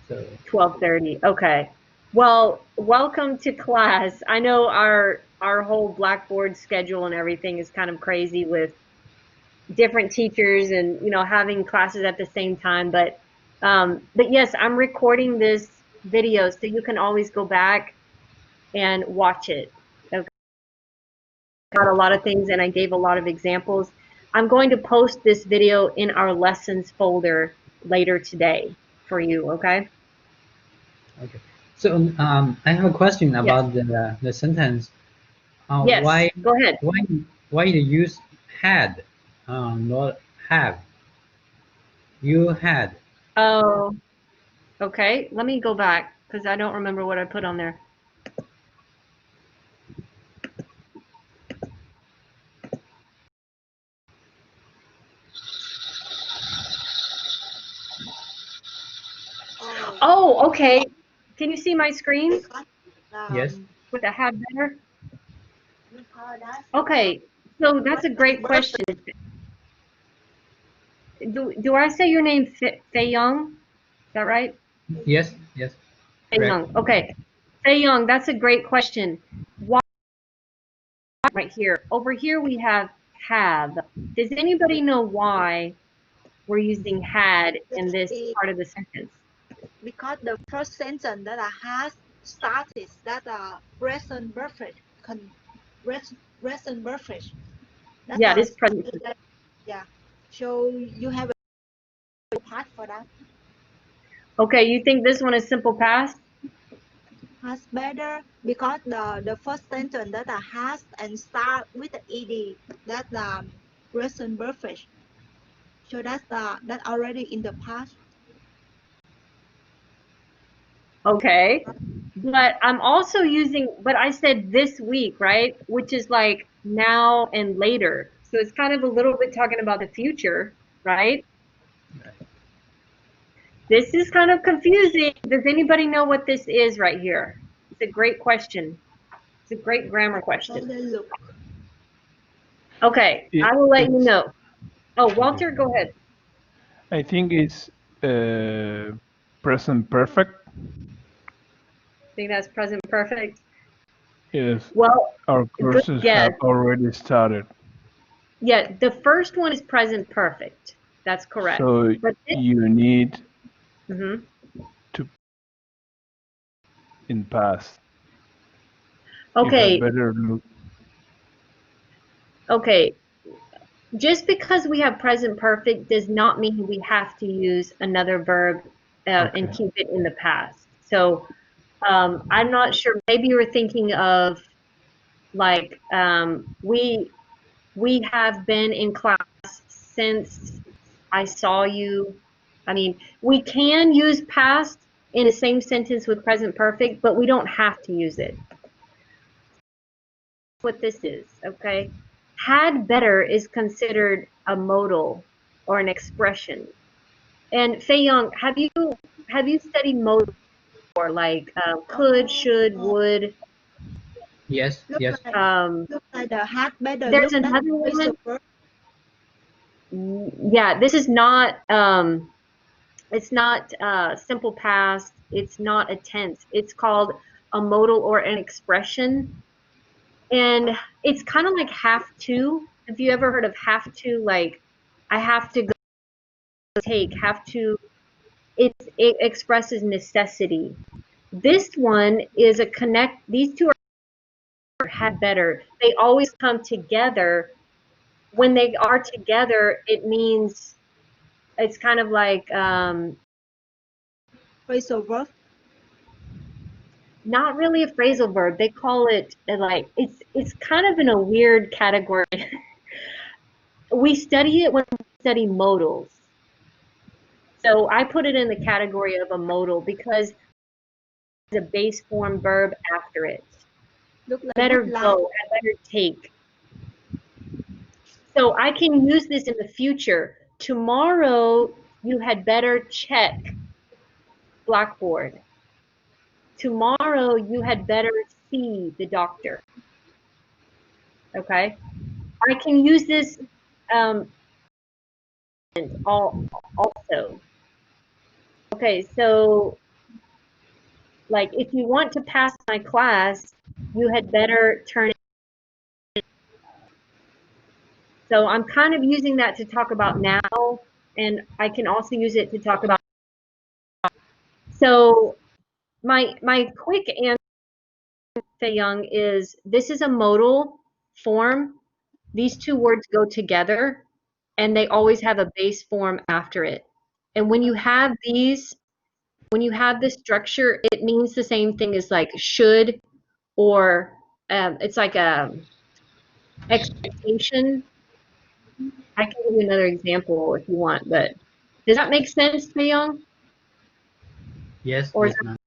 So 12:30. Okay. Well, welcome to class. I know our whole Blackboard schedule and everything is kind of crazy with different teachers and having classes at the same time, but yes, I'm recording this video so you can always go back and watch it. Okay. Got a lot of things and I gave a lot of examples. I'm going to post this video in our lessons folder later today for you, okay? okay. So I have a question Yes. about the sentence. Yes. Go ahead. Why why you use had, not have? You had. Oh, okay. Let me go back because I don't remember what I put on there. Oh, Oh, okay. Can you see my screen because Yes. with the have better? that's Okay. So that's a present great perfect. question. Do I say your name Fei Young? Is that right? Yes. Yes. Fei Correct. Young. Okay. Fei Young, that's a great question. Why right here? Over here we have. Does anybody know why we're using had in this part of the sentence? Because the first sentence that I has started that present perfect present perfect. That's Yeah, it is present. yeah. So you have a part for that. Okay, you think this one is simple past? Has better because the first sentence that I has and start with the ed. That's the present perfect. So that's that already in the past. Okay. But I'm also but I said this week, right? Which is like now and later. So it's kind of a little bit talking about the future, right? This is kind of confusing. Does anybody know what this is right here? It's a great question. It's a great grammar So question. they look. Okay, I will let you It's know. Oh, okay. Walter, go ahead. I think it's present perfect. I think that's present perfect. Yes, Well, our good courses guess. have already started. Yeah, the first one is present perfect. That's correct. So But this, you need mhm. to in past. You have Okay, better look. okay. Just because we have present perfect does not mean we have to use another verb and Okay. keep it in the past. So I'm not sure. Maybe you were thinking of like we have been in class since I saw you. I mean, we can use past in the same sentence with present perfect, but we don't have to use it. What this is, okay? Had better is considered a modal or an expression. And Fei Young, have you studied modal before, like could, should, would? Yes, yes. Look like the had better. There's Look that another phrasal one. verb. Yeah, this is not. It's not simple past. It's not a tense. It's called a modal or an expression, and it's kind of like have to. Have you ever heard of have to? Like, I have to go take. Have to. It expresses necessity. This one is a connect. These two are had better. They always come together. When they are together, it means it's kind of like Phrasal verb. not really a phrasal verb. They call it like it's kind of in a weird category. We study it when we study modals. So I put it in the category of a modal because it's a base form verb after it. Look like Better would like. go, I better take. So I can use this in the future. Tomorrow you had better check Blackboard. Tomorrow you had better see the doctor. Okay? I can use this also. Okay, so like if you want to pass my class, you had better turn in. So I'm kind of using that to talk about now, and I can also use it to talk about. So my quick answer, Fei Young, is this is a modal form. These two words go together, and they always have a base form after it. And when you have these, when you have this structure, it means the same thing as like should, or it's like a expectation. I can give you another example if you want, but does that make sense, Young? Yes, Or yes, ma'am.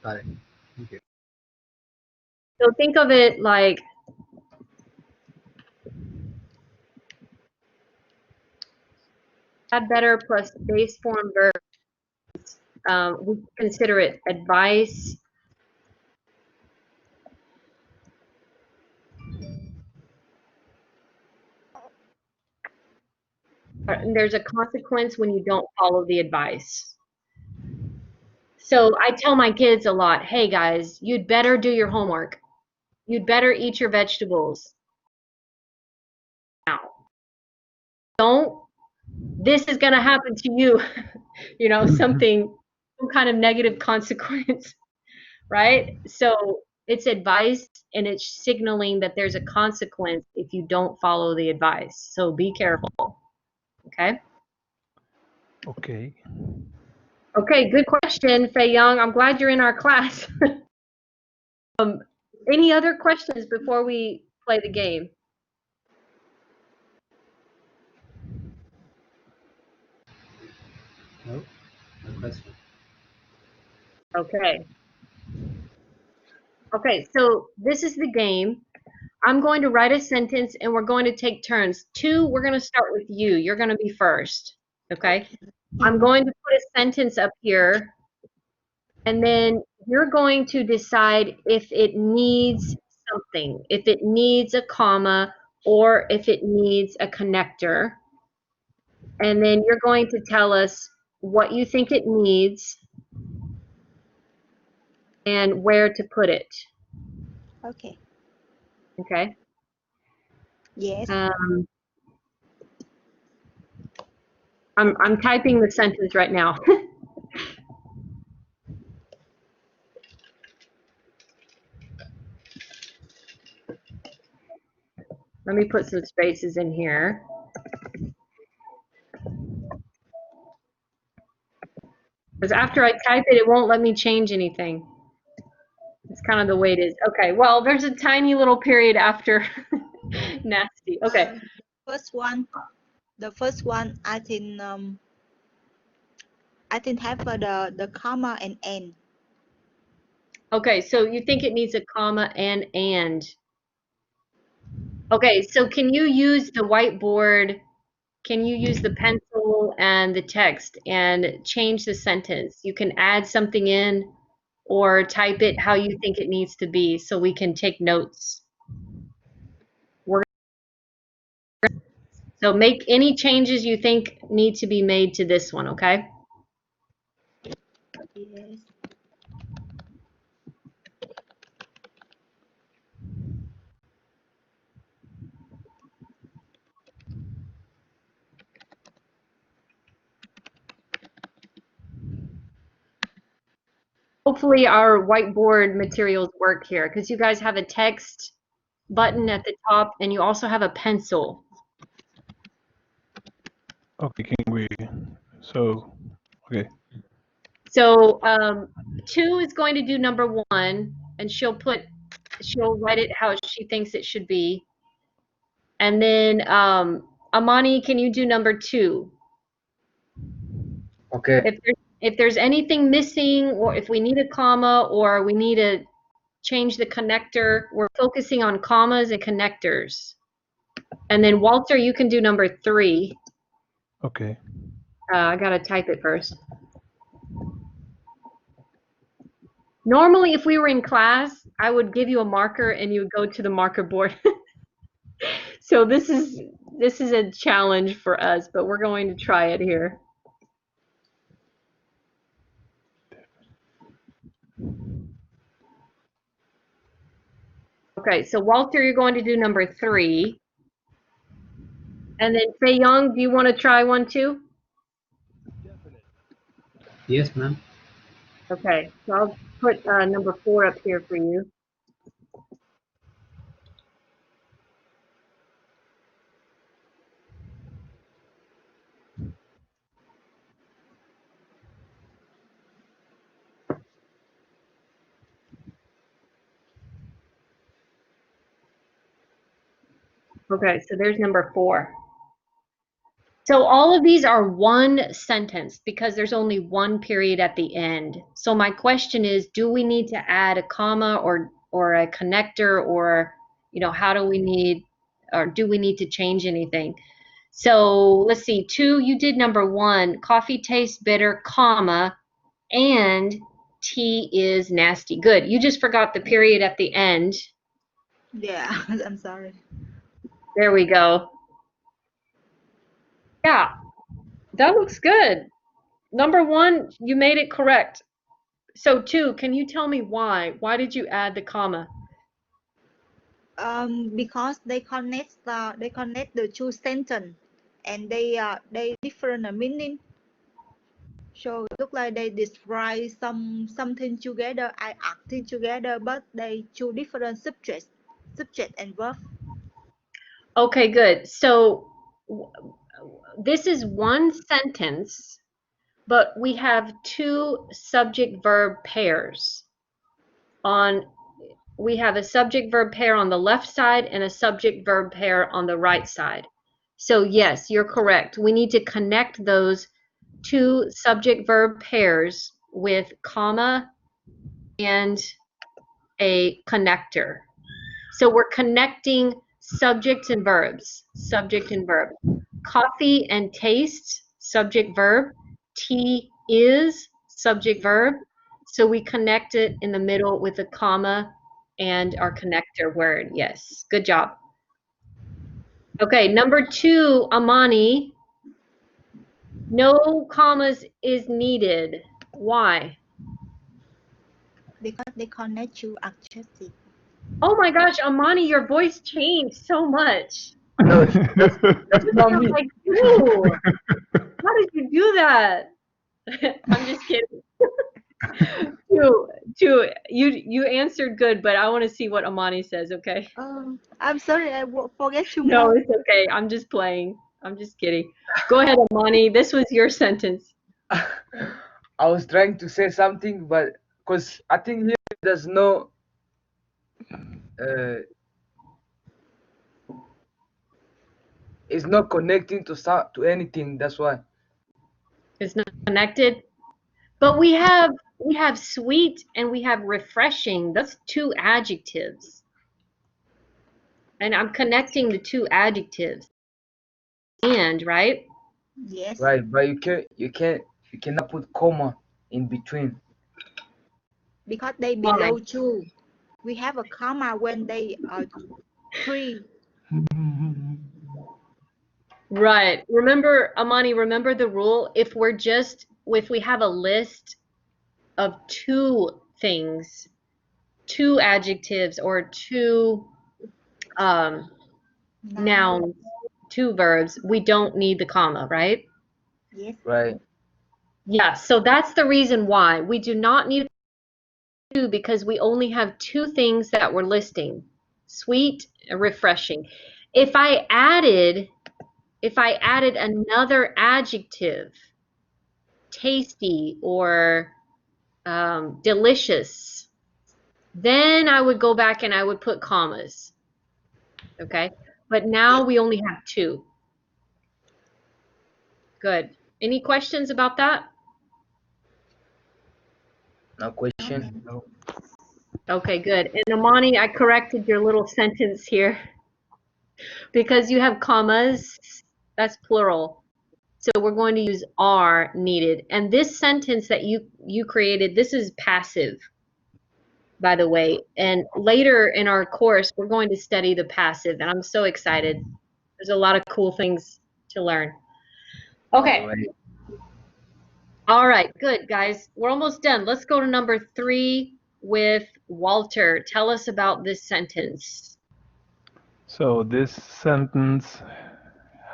Got it. Thank you. so think of it like had better plus base form verbs. We consider it advice. And there's a consequence when you don't follow the advice. So I tell my kids a lot, hey guys, you'd better do your homework. You'd better eat your vegetables. Now, don't, this is going to happen to you. You know, some kind of negative consequence, right? So it's advice and it's signaling that there's a consequence if you don't follow the advice. So be careful. Okay. Okay. Okay, good question, Fei Young. I'm glad you're in our class. Any other questions before we play the game? No, no question. Okay. Okay, so this is the game. I'm going to write a sentence and we're going to take turns. We're going to start with you. You're going to be first. Okay? I'm going to put a sentence up here and then you're going to decide if it needs something, if it needs a comma or if it needs a connector. And then you're going to tell us what you think it needs and where to put it. Okay. Okay? Yes. I'm typing the sentence right now. Let me put some spaces in here. Because after I type it, it won't let me change anything. It's kind of the way it is. Okay, well, there's a tiny little period after nasty. Okay. The first one, I think I think have the comma and n. Okay, so you think it needs a comma and. Okay, so can you use the whiteboard? Can you use the pencil and the text and change the sentence? You can add something in or type it how you think it needs to be so we can take notes. So make any changes you think need to be made to this one, okay? Yes. Hopefully our whiteboard materials work here because you guys have a text button at the top and you also have a pencil. Okay, can we? So, okay. So 2 is going to do number 1 and she'll write it how she thinks it should be. And then Amani, can you do number 2? Okay. If there's anything missing or if we need a comma or we need to change the connector, we're focusing on commas and connectors. And then Walter, you can do number 3. Okay. I gotta type it first. Normally, if we were in class, I would give you a marker and you would go to the marker board. So this is a challenge for us, but we're going to try it here. Okay, so Walter, you're going to do number 3. And then Fei Young, do you want to try one too? Yes, ma'am. Okay, so I'll put number 4 up here for you. Okay, so there's number 4. So all of these are one sentence because there's only one period at the end. So my question is, do we need to add a comma or a connector or, how do we need, or do we need to change anything? So let's see, 2, you did number 1, coffee tastes bitter, comma, and tea is nasty. Good. You just forgot the period at the end. Yeah, I'm sorry. There we go. Yeah, that looks good. Number 1, you made it correct. So 2, can you tell me why? Why did you add the comma? Because they connect the two sentence, and they different meaning. So it look like they describe something together, I acting together, but they two different subject and verb. Okay, good. So this is one sentence, but we have 2 subject verb pairs. We have a subject verb pair on the left side and a subject verb pair on the right side. So yes, you're correct. We need to connect those 2 subject verb pairs with comma and a connector. So we're connecting subjects and verbs, subject and verb. Coffee and taste, subject verb. Tea is, subject verb. So we connect it in the middle with a comma and our connector word. Yes, good job. Okay, number 2, Amani. No commas is needed. Why? Because they connect two adjective. Oh my gosh, Amani, your voice changed so much. No, that's You not sound me. like you. How did you do that? I'm just kidding. You answered good, but I want to see what Amani says, okay? I'm sorry, I forget to No, more. it's okay. I'm just playing. I'm just kidding. Go ahead, Amani. This was your sentence. I was trying to say something, but because I think here there's no uh, it's not connecting to anything. That's why. It's not connected. But we have sweet and we have refreshing. That's two adjectives. And I'm connecting the two adjectives. And, right? Yes. Right, but you cannot put comma in between. Because they below two. We have a comma when they are three. Right. Remember, Amani, remember the rule? If we have a list of two things, two adjectives or two Noun. nouns, two verbs, we don't need the comma, right? Yes. Right, Yeah, so that's the reason why we do not need two because we only have two things that we're listing, sweet and refreshing. If I added another adjective, tasty or delicious, then I would go back and I would put commas. Okay, but now we only have two. Good. Any questions about that? no question. No. Okay, good. And Amani, I corrected your little sentence here because you have commas. That's plural. So we're going to use are needed. And this sentence that you created, this is passive, by the way. And later in our course, we're going to study the passive, and I'm so excited. There's a lot of cool things to learn. Okay. Right. All right, good, guys. We're almost done. Let's go to number 3 with Walter. Tell us about this sentence. So this sentence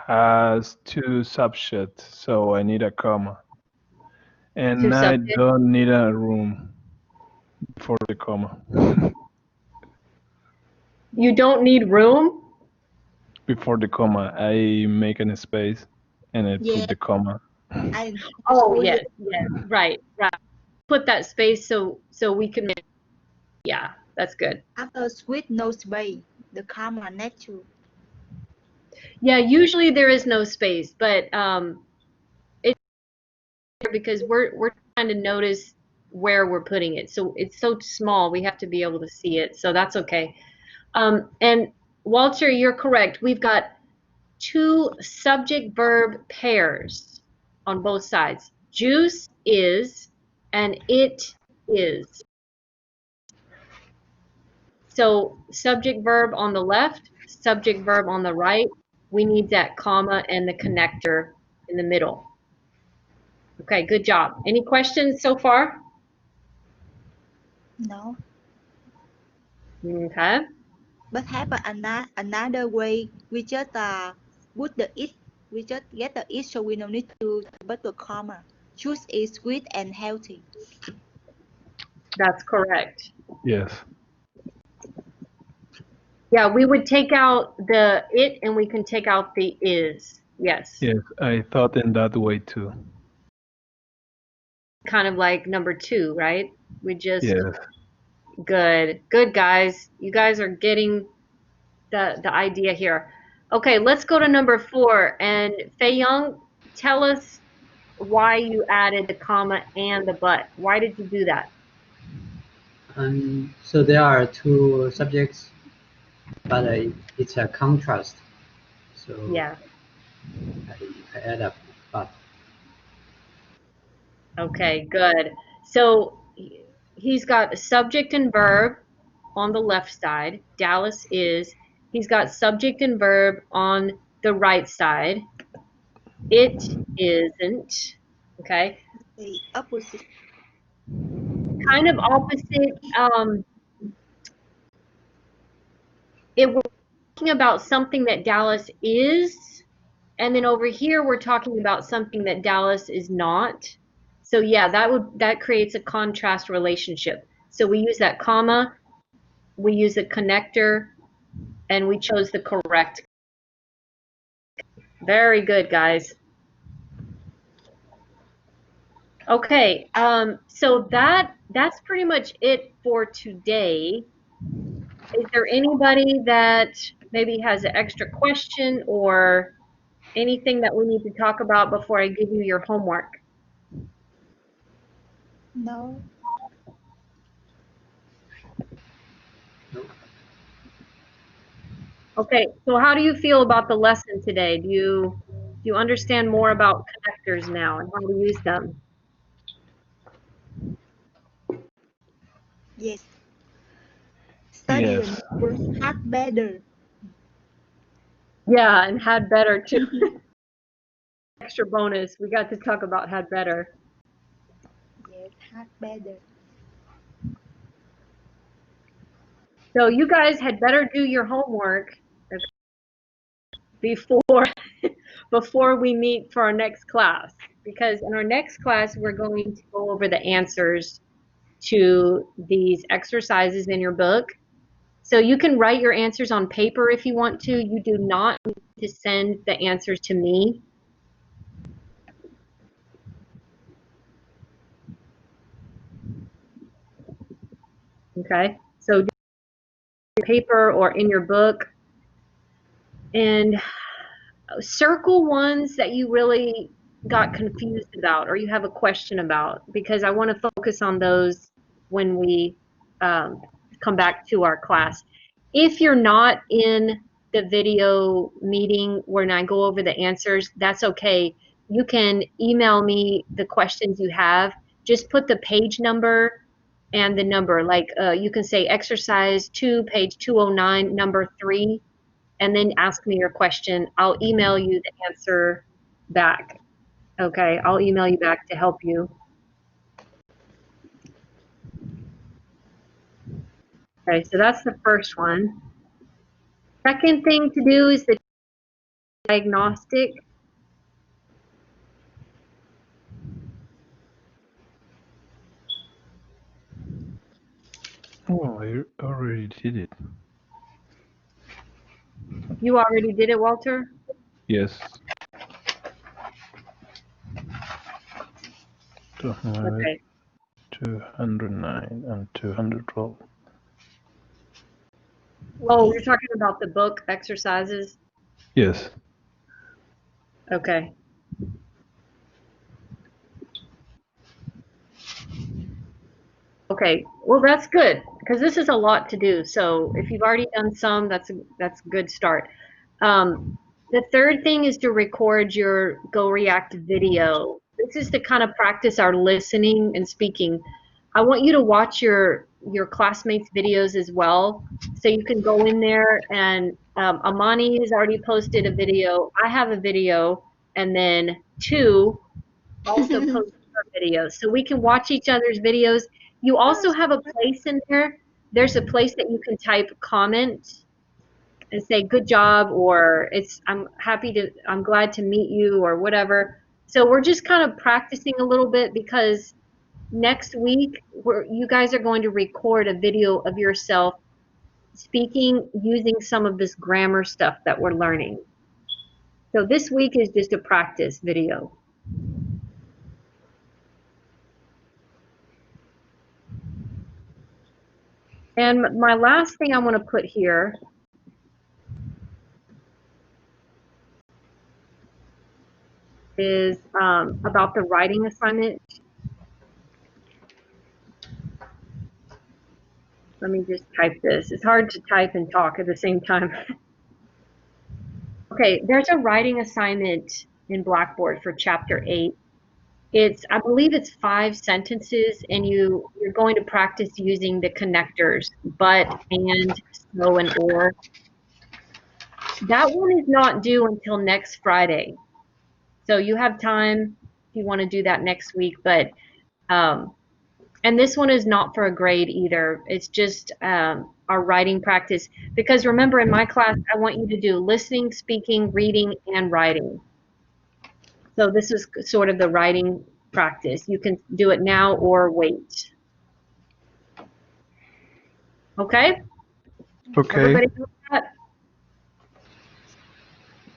has two subjects, so I need a comma. And Two I subjects. don't need a room for the comma. You don't need room? Before the comma, I make a space and I Yeah. put the comma. I Oh, yes, right. Put that space so we can, yeah, that's good. After sweet no space. The comma next to. Yeah, usually there is no space, but it's because we're trying to notice where we're putting it. So it's so small, we have to be able to see it. So that's okay. And Walter, you're correct. We've got two subject verb pairs on both sides. Juice is and it is. So subject verb on the left, subject verb on the right. We need that comma and the connector in the middle. Okay, good job. Any questions so far? No. Okay. But have another way. We just put the it. We just get the it, so we don't need to put the comma. Juice is sweet and healthy. That's correct. Yes. Yeah, we would take out the it and we can take out the is. Yes. Yes, I thought in that way too. Kind of like number 2, right? We just Yes. good. Good, guys. You guys are getting the idea here. Okay, let's go to number 4. And Fei Young, tell us why you added the comma and the but. Why did you do that? So there are two subjects, but it's a contrast. So Yeah. I add up but. Okay, good. So he's got subject and verb on the left side. Dallas is. He's got subject and verb on the right side. It isn't. Okay. The opposite. Kind of opposite. It we're talking about something that Dallas is, and then over here we're talking about something that Dallas is not. So yeah, that creates a contrast relationship. So we use that comma, we use a connector, and we chose the correct. Very good, guys. Okay, so that's pretty much it for today. Is there anybody that maybe has an extra question or anything that we need to talk about before I give you your homework? No. No. Okay, so how do you feel about the lesson today? Do you understand more about connectors now and how to use them? Yes. Study the Yes. numbers had better. Yeah, and had better too. Extra bonus, we got to talk about had better. Yes, had better. So you guys had better do your homework before before we meet for our next class, because in our next class we're going to go over the answers to these exercises in your book. So you can write your answers on paper if you want to. You do not need to send the answers to me. Okay, so do paper or in your book, and circle ones that you really got confused about or you have a question about, because I want to focus on those when we come back to our class. If you're not in the video meeting when I go over the answers, that's okay. You can email me the questions you have. Just put the page number and the number. Like you can say exercise 2, page 209, number 3, and then ask me your question. I'll email you the answer back. Okay, I'll email you back to help you. Okay, so that's the first one. Second thing to do is the diagnostic. Oh, I already did it. You already did it, Walter? Yes. 200, Okay. 209, and 212. Oh, you're talking about the book exercises? Yes. Okay. Okay, well that's good because this is a lot to do. So if you've already done some, that's a good start. The third thing is to record your Go React video. This is to kind of practice our listening and speaking. I want you to watch your classmates' videos as well, so you can go in there and Amani has already posted a video. I have a video, and then two also post our videos, so we can watch each other's videos. You also have a place in there. There's a place that you can type comment and say good job, or it's I'm glad to meet you, or whatever. So we're just kind of practicing a little bit because next week you guys are going to record a video of yourself speaking using some of this grammar stuff that we're learning. So this week is just a practice video. And my last thing I want to put here is about the writing assignment. Let me just type this. It's hard to type and talk at the same time. Okay, there's a writing assignment in Blackboard for Chapter 8. I believe it's 5 sentences, and you're going to practice using the connectors, but, and, so, and, or. That one is not due until next Friday. So you have time if you want to do that next week, but and this one is not for a grade either. It's just our writing practice. Because remember, in my class, I want you to do listening, speaking, reading, and writing. So this is sort of the writing practice. You can do it now or wait. Okay? Okay. Everybody